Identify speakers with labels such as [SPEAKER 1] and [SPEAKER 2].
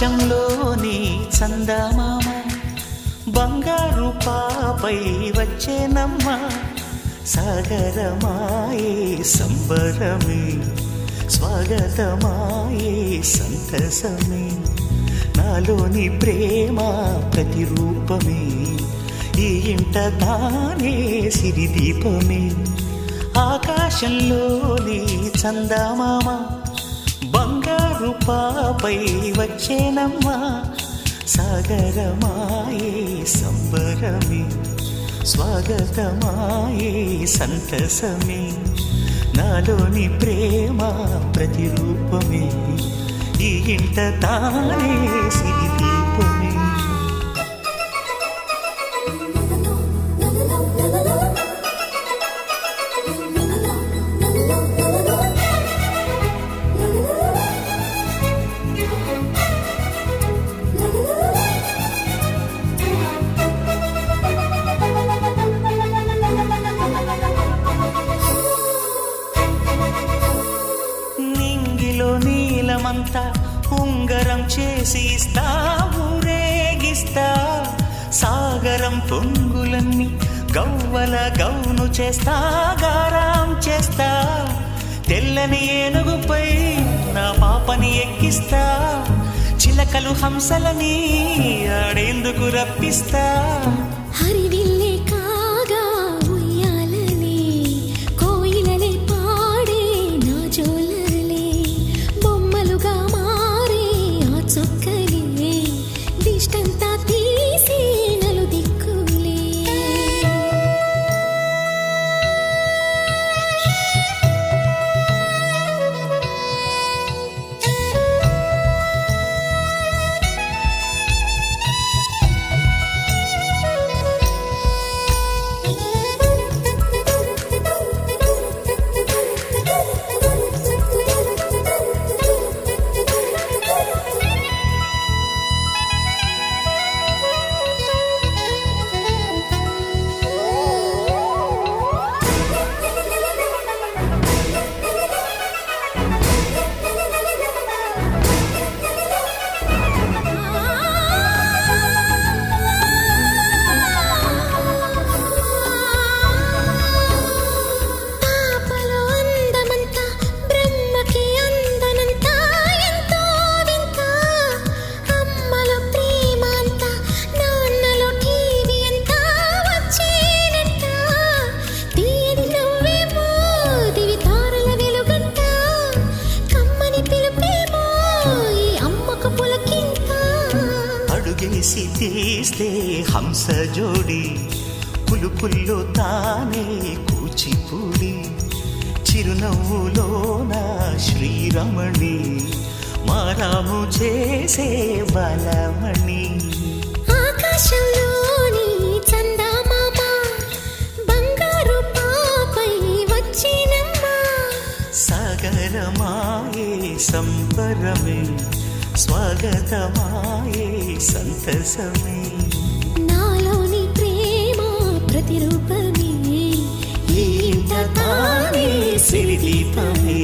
[SPEAKER 1] ఆకాశంలోని చందమామ బంగారు పాపై వచ్చేనమ్మ సాగరమాయే సంబరమే స్వాగతమాయే సంతసమే నాలోని ప్రేమ ప్రతిరూపమే ఈ ఇంట తానే సిరిదీపమే ఆకాశంలోని చందమామ బంగారు పాపై వచ్చేనమ్మా సాగరమాయే సంబరమే స్వాగతమాయే సంతసమే నాలోని ప్రేమ ప్రతిరూపమే ఈ ఇంట తానే సిరిదీపమే నీలమంతా ఉంగరం చేసి ఇస్తా ఊరేగిస్తా సాగరం పొంగులన్నీ గవ్వల గౌను చేస్తా గారాం చేస్తా తెల్లని ఏనుగుపై నా పాపని ఎక్కిస్తా చిలకలు హంసలని ఆడేందుకు రప్పిస్తా
[SPEAKER 2] హరివిల్లే కాగా ఉయ్యాలనే కోయిలనే పాడే నా జోలలే బొమ్మలుగా మారే ఆ చొక్కలే దిష్టంతా తీసి నలు దిక్కులే
[SPEAKER 1] అడుగేసి తీస్తే హంస జోడి పులుపుల్లో తానే కూచిపూడి చిరునవ్వులోన శ్రీరమణి మారాము చేసే బలమణి
[SPEAKER 2] ఆకాశంలోని చందమామ బంగారు పాపై వచ్చినమ్మా
[SPEAKER 1] సాగరమాయే సంబరమే స్వాగతమాయే సంతసమే
[SPEAKER 2] నాలోని ప్రేమ ప్రతిరూపమే
[SPEAKER 1] ఈ ఇంట తానే సిరిదీపమే